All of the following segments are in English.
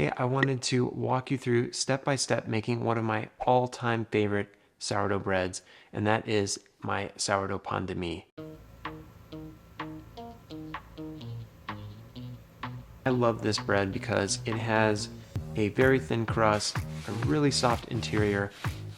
Today, I wanted to walk you through step by step making one of my all-time favorite sourdough breads, and that is my sourdough pain de mie. I love this bread because it has a very thin crust, a really soft interior,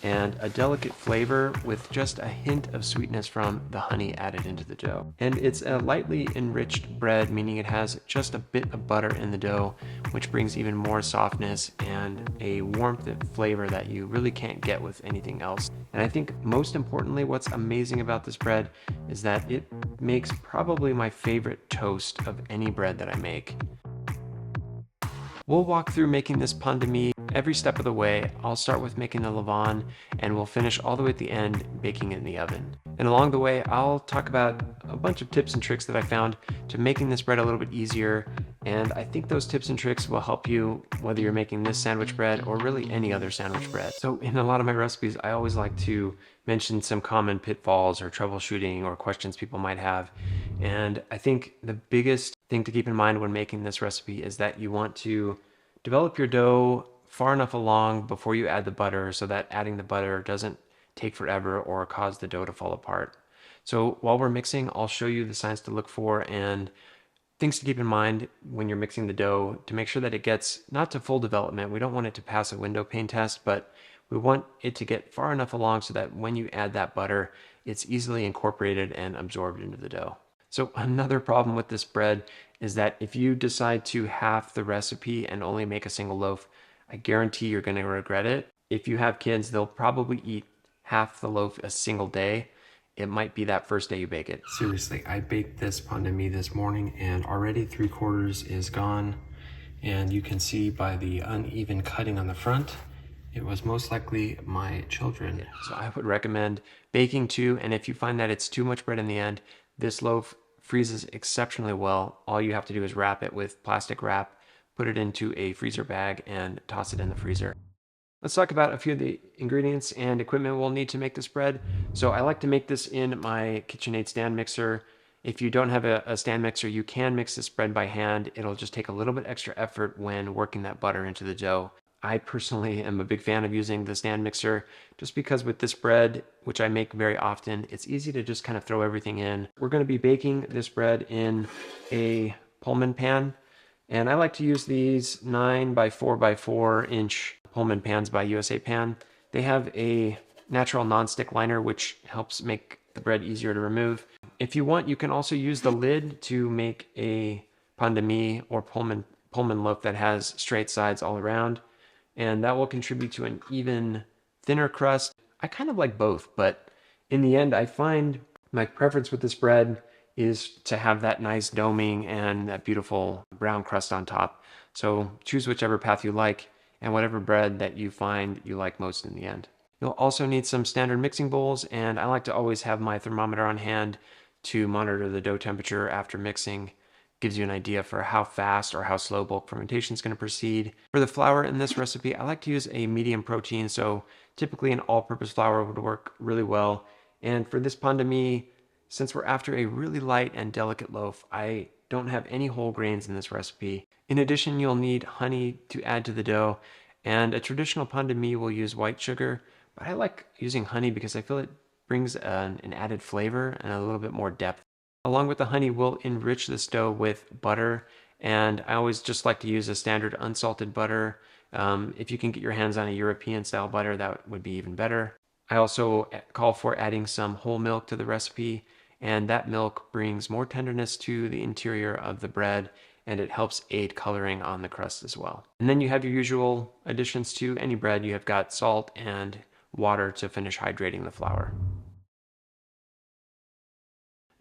and a delicate flavor with just a hint of sweetness from the honey added into the dough. And it's a lightly enriched bread, meaning it has just a bit of butter in the dough, which brings even more softness and a warmth and flavor that you really can't get with anything else. And I think most importantly, what's amazing about this bread is that it makes probably my favorite toast of any bread that I make. We'll walk through making this pain de mie every step of the way. I'll start with making the levain, and we'll finish all the way at the end baking it in the oven. And along the way, I'll talk about a bunch of tips and tricks that I found to making this bread a little bit easier. And I think those tips and tricks will help you whether you're making this sandwich bread or really any other sandwich bread. So in a lot of my recipes, I always like to mention some common pitfalls or troubleshooting or questions people might have. And I think the biggest thing to keep in mind when making this recipe is that you want to develop your dough far enough along before you add the butter so that adding the butter doesn't take forever or cause the dough to fall apart. So while we're mixing, I'll show you the signs to look for and things to keep in mind when you're mixing the dough to make sure that it gets not to full development. We don't want it to pass a window pane test, but we want it to get far enough along so that when you add that butter, it's easily incorporated and absorbed into the dough. So another problem with this bread is that if you decide to half the recipe and only make a single loaf, I guarantee you're going to regret it. If you have kids, they'll probably eat half the loaf a single day. It might be that first day you bake it. Seriously, I baked this pain de mie this morning and already 3/4 is gone. And you can see by the uneven cutting on the front, it was most likely my children. So I would recommend baking 2, and if you find that it's too much bread in the end, this loaf freezes exceptionally well. All you have to do is wrap it with plastic wrap, put it into a freezer bag, and toss it in the freezer. Let's talk about a few of the ingredients and equipment we'll need to make this bread. So I like to make this in my KitchenAid stand mixer. If you don't have a stand mixer, you can mix this bread by hand. It'll just take a little bit extra effort when working that butter into the dough. I personally am a big fan of using the stand mixer just because with this bread, which I make very often, it's easy to just kind of throw everything in. We're going to be baking this bread in a Pullman pan, and I like to use these 9 by 4 by 4 inch Pullman pans by USA Pan. They have a natural nonstick liner which helps make the bread easier to remove. If you want, you can also use the lid to make a pain de mie or Pullman loaf that has straight sides all around, and that will contribute to an even thinner crust. I kind of like both, but in the end, I find my preference with this bread is to have that nice doming and that beautiful brown crust on top. So choose whichever path you like and whatever bread that you find you like most in the end. You'll also need some standard mixing bowls, and I like to always have my thermometer on hand to monitor the dough temperature after mixing. Gives you an idea for how fast or how slow bulk fermentation is going to proceed. For the flour in this recipe, I like to use a medium protein, so typically an all-purpose flour would work really well. And for this pain de mie, since we're after a really light and delicate loaf, I don't have any whole grains in this recipe. In addition, you'll need honey to add to the dough, and a traditional pain de mie will use white sugar, but I like using honey because I feel it brings an added flavor and a little bit more depth. Along with the honey, we'll enrich this dough with butter, and I always just like to use a standard unsalted butter. If you can get your hands on a European style butter, that would be even better. I also call for adding some whole milk to the recipe, and that milk brings more tenderness to the interior of the bread, and it helps aid coloring on the crust as well. And then you have your usual additions to any bread. You have got salt and water to finish hydrating the flour.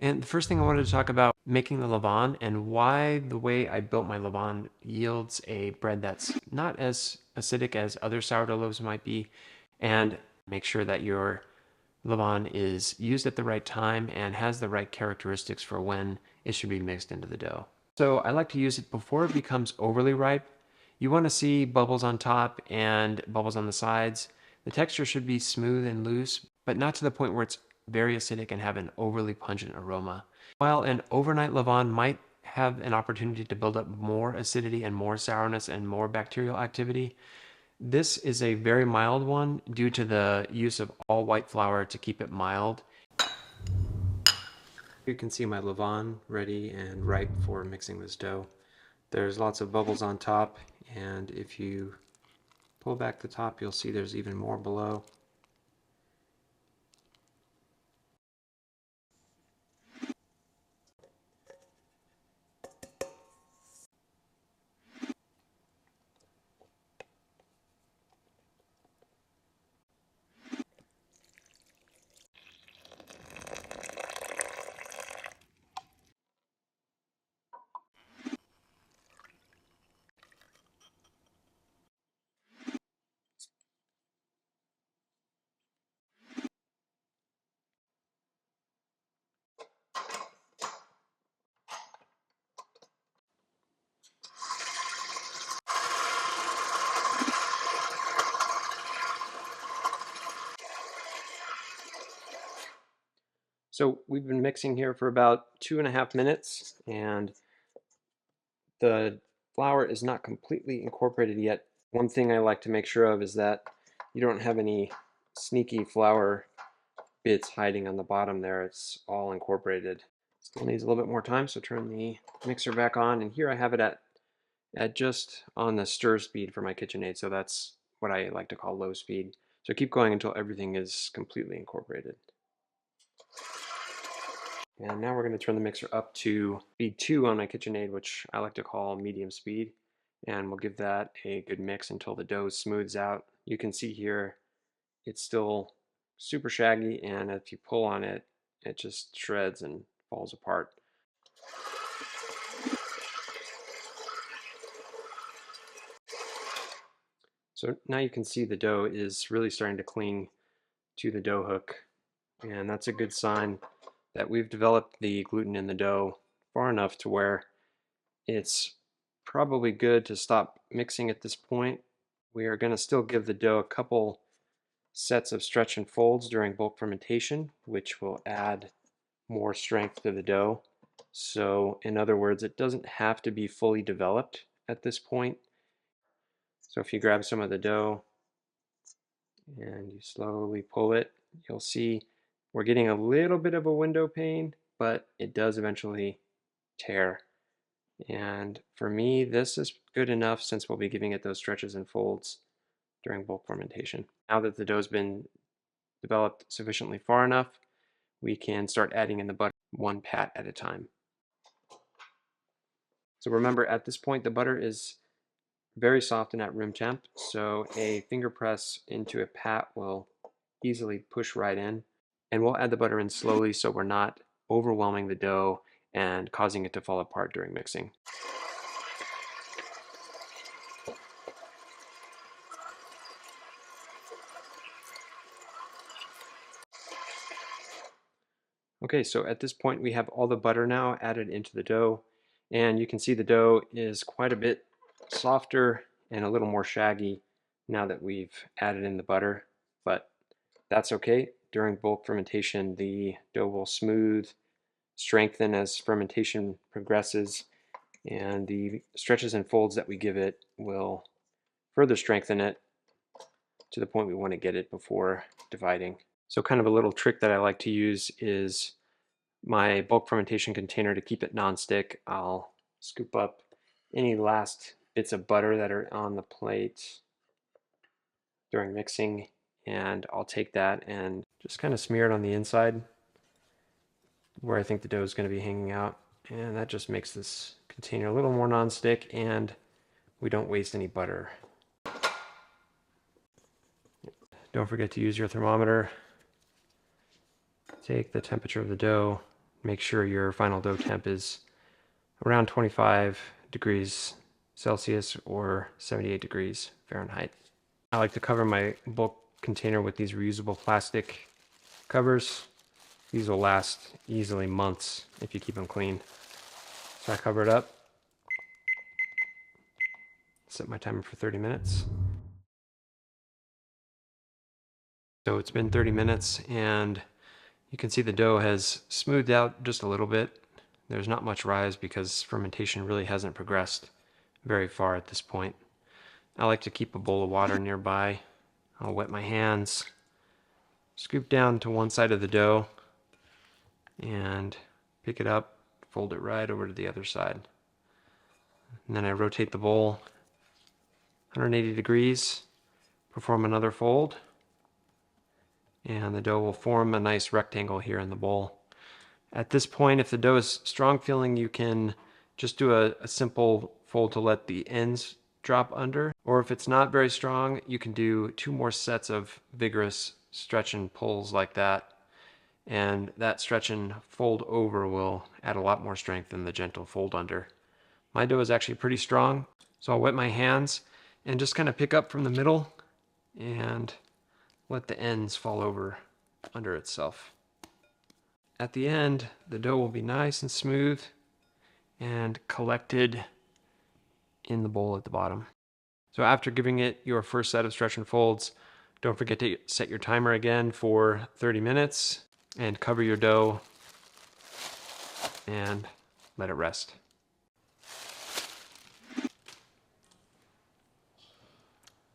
And the first thing I wanted to talk about making the levain and why the way I built my levain yields a bread that's not as acidic as other sourdough loaves might be, and make sure that your levain is used at the right time and has the right characteristics for when it should be mixed into the dough. So I like to use it before it becomes overly ripe. You want to see bubbles on top and bubbles on the sides. The texture should be smooth and loose, but not to the point where it's very acidic and have an overly pungent aroma. While an overnight levain might have an opportunity to build up more acidity and more sourness and more bacterial activity. This is a very mild one due to the use of all white flour to keep it mild. You can see my Levain ready and ripe for mixing this dough. There's lots of bubbles on top, and if you pull back the top, you'll see there's even more below. So we've been mixing here for about 2.5 minutes, and the flour is not completely incorporated yet. One thing I like to make sure of is that you don't have any sneaky flour bits hiding on the bottom there. It's all incorporated. Still needs a little bit more time, so turn the mixer back on, and here I have it at just on the stir speed for my KitchenAid, so that's what I like to call low speed. So keep going until everything is completely incorporated. And now we're going to turn the mixer up to speed 2 on my KitchenAid, which I like to call medium speed. And we'll give that a good mix until the dough smooths out. You can see here it's still super shaggy, and if you pull on it, it just shreds and falls apart. So now you can see the dough is really starting to cling to the dough hook, and that's a good sign that we've developed the gluten in the dough far enough to where it's probably good to stop mixing at this point. We are going to still give the dough a couple sets of stretch and folds during bulk fermentation, which will add more strength to the dough. So in other words, it doesn't have to be fully developed at this point. So if you grab some of the dough and you slowly pull it, you'll see we're getting a little bit of a window pane, but it does eventually tear. And for me, this is good enough since we'll be giving it those stretches and folds during bulk fermentation. Now that the dough's been developed sufficiently far enough, we can start adding in the butter one pat at a time. So remember, at this point, the butter is very soft and at room temp, so a finger press into a pat will easily push right in. And we'll add the butter in slowly so we're not overwhelming the dough and causing it to fall apart during mixing. Okay, so at this point we have all the butter now added into the dough, and you can see the dough is quite a bit softer and a little more shaggy now that we've added in the butter, but that's okay. During bulk fermentation, the dough will smooth, strengthen as fermentation progresses, and the stretches and folds that we give it will further strengthen it to the point we want to get it before dividing. So kind of a little trick that I like to use is my bulk fermentation container. To keep it non-stick, I'll scoop up any last bits of butter that are on the plate during mixing, and I'll take that and just kind of smear it on the inside where I think the dough is going to be hanging out, and that just makes this container a little more non-stick and we don't waste any butter. Don't forget to use your thermometer. Take the temperature of the dough. Make sure your final dough temp is around 25 degrees Celsius or 78 degrees Fahrenheit. I like to cover my bulk container with these reusable plastic covers. These will last easily months if you keep them clean. So I cover it up. Set my timer for 30 minutes. So it's been 30 minutes and you can see the dough has smoothed out just a little bit. There's not much rise because fermentation really hasn't progressed very far at this point. I like to keep a bowl of water nearby. I'll wet my hands, scoop down to one side of the dough, and pick it up, fold it right over to the other side. And then I rotate the bowl 180 degrees, perform another fold, and the dough will form a nice rectangle here in the bowl. At this point, if the dough is strong feeling, you can just do a simple fold to let the ends drop under. Or if it's not very strong, you can do 2 more sets of vigorous stretch and pulls like that. And that stretch and fold over will add a lot more strength than the gentle fold under. My dough is actually pretty strong, so I'll wet my hands and just kind of pick up from the middle and let the ends fall over under itself. At the end, the dough will be nice and smooth and collected in the bowl at the bottom. So after giving it your first set of stretch and folds, don't forget to set your timer again for 30 minutes and cover your dough and let it rest.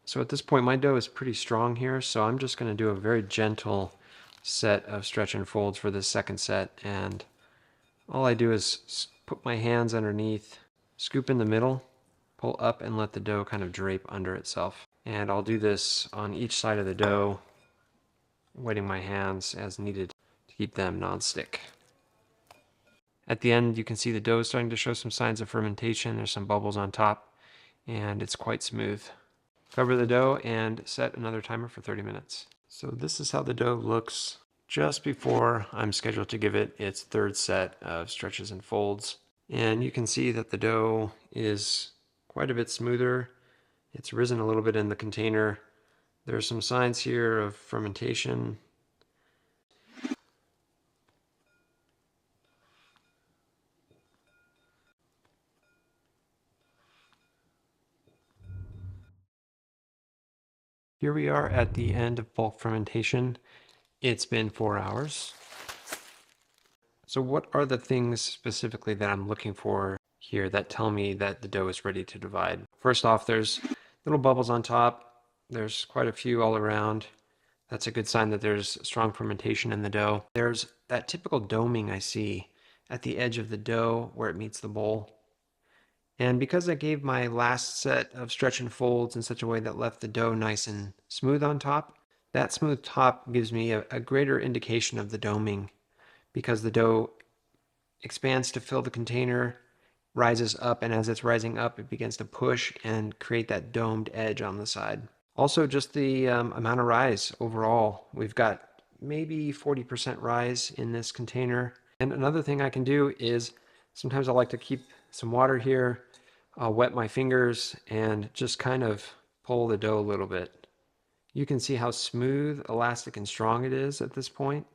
So at this point, my dough is pretty strong here, so I'm just going to do a very gentle set of stretch and folds for this second set, and all I do is put my hands underneath, scoop in the middle, pull up, and let the dough kind of drape under itself. And I'll do this on each side of the dough, wetting my hands as needed to keep them non-stick. At the end, you can see the dough is starting to show some signs of fermentation. There's some bubbles on top, and it's quite smooth. Cover the dough and set another timer for 30 minutes. So this is how the dough looks just before I'm scheduled to give it its third set of stretches and folds. And you can see that the dough is quite a bit smoother. It's risen a little bit in the container. There's some signs here of fermentation. Here we are at the end of bulk fermentation. It's been 4 hours. So what are the things specifically that I'm looking for here that tell me that the dough is ready to divide? First off, there's little bubbles on top. There's quite a few all around. That's a good sign that there's strong fermentation in the dough. There's that typical doming I see at the edge of the dough where it meets the bowl. And because I gave my last set of stretch and folds in such a way that left the dough nice and smooth on top, that smooth top gives me a greater indication of the doming, because the dough expands to fill the container, rises up, and as it's rising up, it begins to push and create that domed edge on the side. Also, just the amount of rise overall. We've got maybe 40% rise in this container. And another thing I can do is sometimes I like to keep some water here. I'll wet my fingers and just kind of pull the dough a little bit. You can see how smooth, elastic, and strong it is at this point.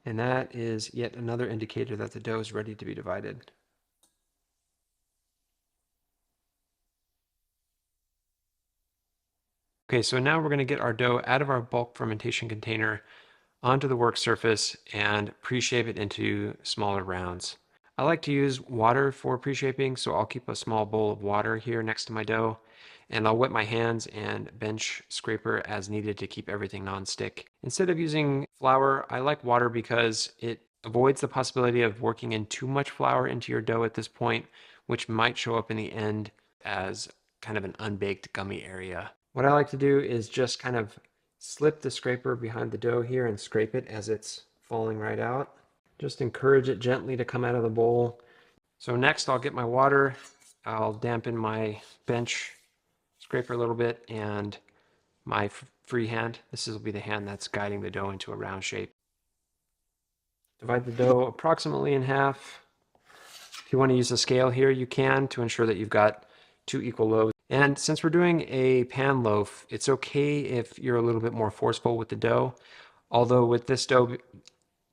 And that is yet another indicator that the dough is ready to be divided. Okay, so now we're going to get our dough out of our bulk fermentation container onto the work surface and pre-shape it into smaller rounds. I like to use water for pre-shaping, so I'll keep a small bowl of water here next to my dough, and I'll wet my hands and bench scraper as needed to keep everything non-stick. Instead of using flour, I like water because it avoids the possibility of working in too much flour into your dough at this point, which might show up in the end as kind of an unbaked gummy area. What I like to do is just kind of slip the scraper behind the dough here and scrape it as it's falling right out. Just encourage it gently to come out of the bowl. So next I'll get my water, I'll dampen my bench scraper a little bit, and my free hand. This will be the hand that's guiding the dough into a round shape. Divide the dough approximately in half. If you want to use a scale here, you can, to ensure that you've got 2 equal loaves. And since we're doing a pan loaf, it's okay if you're a little bit more forceful with the dough. Although with this dough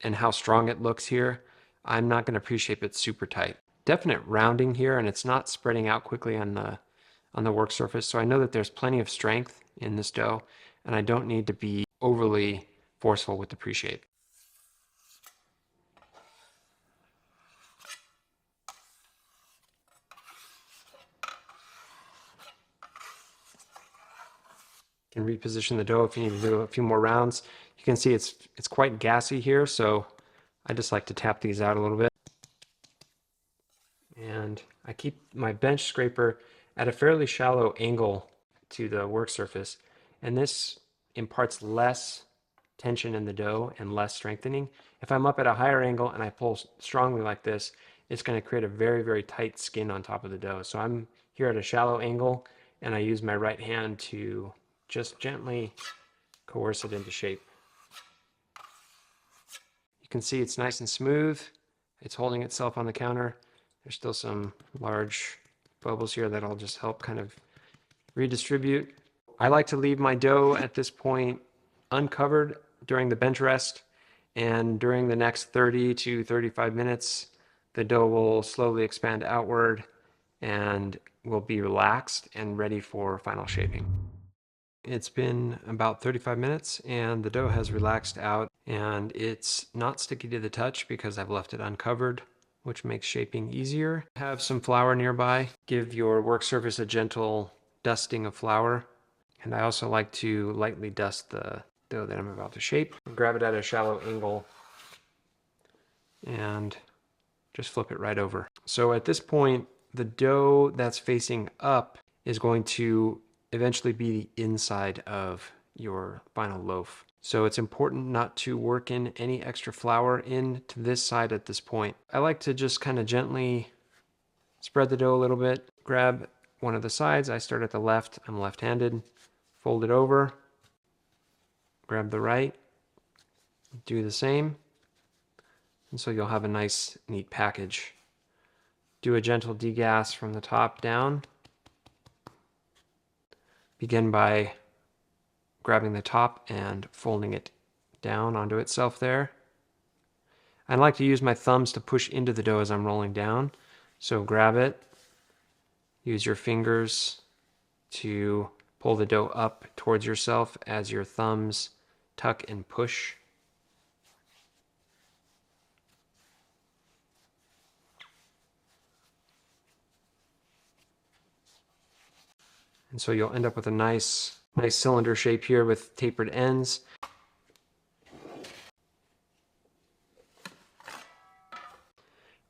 and how strong it looks here, I'm not going to pre-shape it super tight. Definite rounding here, and it's not spreading out quickly on the work surface. So I know that there's plenty of strength in this dough, and I don't need to be overly forceful with the pre-shape. You can reposition the dough if you need to do a few more rounds. You can see it's quite gassy here, so I just like to tap these out a little bit. And I keep my bench scraper at a fairly shallow angle to the work surface, and this imparts less tension in the dough and less strengthening. If I'm up at a higher angle and I pull strongly like this, it's going to create a very, very tight skin on top of the dough. So I'm here at a shallow angle, and I use my right hand to just gently coerce it into shape. You can see it's nice and smooth. It's holding itself on the counter. There's still some large bubbles here that'll just help kind of redistribute. I like to leave my dough at this point uncovered during the bench rest, and during the next 30 to 35 minutes, the dough will slowly expand outward and will be relaxed and ready for final shaping. It's been about 35 minutes and the dough has relaxed out, and it's not sticky to the touch because I've left it uncovered, which makes shaping easier. Have some flour nearby. Give your work surface a gentle dusting of flour. And I also like to lightly dust the dough that I'm about to shape. Grab it at a shallow angle and just flip it right over. So at this point, the dough that's facing up is going to eventually be the inside of your final loaf. So it's important not to work in any extra flour into this side at this point. I like to just kind of gently spread the dough a little bit, grab one of the sides. I start at the left, I'm left-handed, fold it over, grab the right, do the same, and so you'll have a nice, neat package. Do a gentle degas from the top down. Begin by grabbing the top and folding it down onto itself there. I like to use my thumbs to push into the dough as I'm rolling down. So grab it, use your fingers to pull the dough up towards yourself as your thumbs tuck and push. And so you'll end up with a nice cylinder shape here with tapered ends.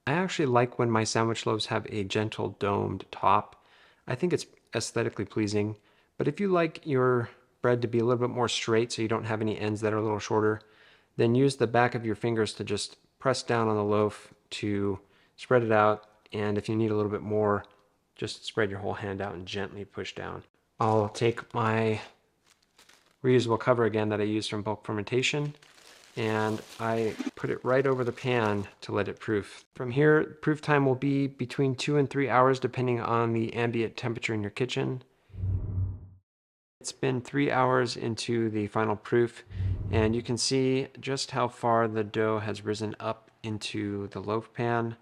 I actually like when my sandwich loaves have a gentle domed top. I think it's aesthetically pleasing. But if you like your bread to be a little bit more straight so you don't have any ends that are a little shorter, then use the back of your fingers to just press down on the loaf to spread it out. And if you need a little bit more, just spread your whole hand out and gently push down. I'll take my reusable cover again that I used from bulk fermentation, and I put it right over the pan to let it proof. From here, proof time will be between 2 and 3 hours depending on the ambient temperature in your kitchen. It's been 3 hours into the final proof, and you can see just how far the dough has risen up into the loaf pan.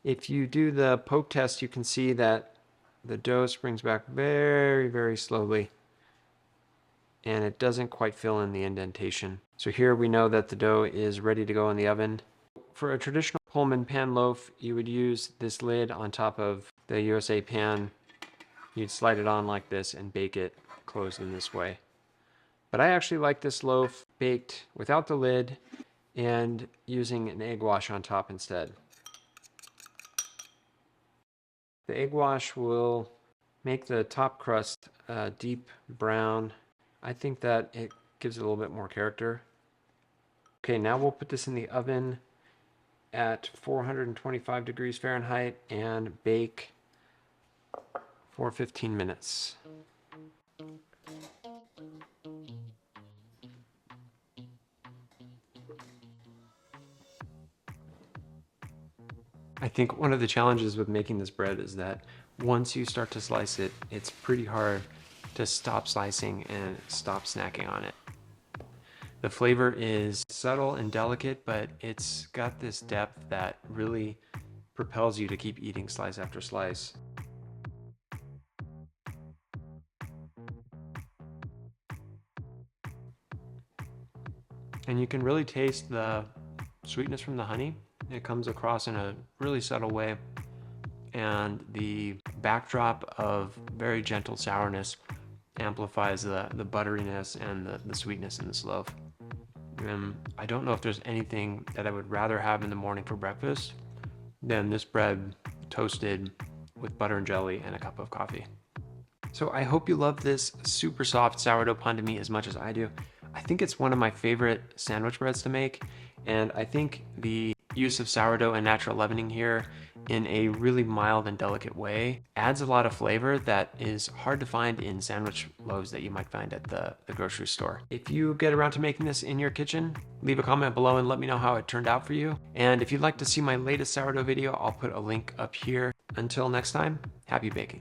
If you do the poke test, you can see that the dough springs back very, very slowly, and it doesn't quite fill in the indentation. So here we know that the dough is ready to go in the oven. For a traditional Pullman pan loaf, you would use this lid on top of the USA pan. You'd slide it on like this and bake it closed in this way. But I actually like this loaf baked without the lid and using an egg wash on top instead. The egg wash will make the top crust deep brown. I think that it gives it a little bit more character. Okay, now we'll put this in the oven at 425 degrees Fahrenheit and bake for 15 minutes. I think one of the challenges with making this bread is that once you start to slice it, it's pretty hard to stop slicing and stop snacking on it. The flavor is subtle and delicate, but it's got this depth that really propels you to keep eating slice after slice. And you can really taste the sweetness from the honey. It comes across in a really subtle way, and the backdrop of very gentle sourness amplifies the butteriness and the sweetness in this loaf. I don't know if there's anything that I would rather have in the morning for breakfast than this bread toasted with butter and jelly and a cup of coffee. So I hope you love this super soft sourdough pun de mie as much as I do. I think it's one of my favorite sandwich breads to make, and I think the use of sourdough and natural leavening here in a really mild and delicate way adds a lot of flavor that is hard to find in sandwich loaves that you might find at the grocery store. If you get around to making this in your kitchen, leave a comment below and let me know how it turned out for you. And if you'd like to see my latest sourdough video, I'll put a link up here. Until next time, happy baking.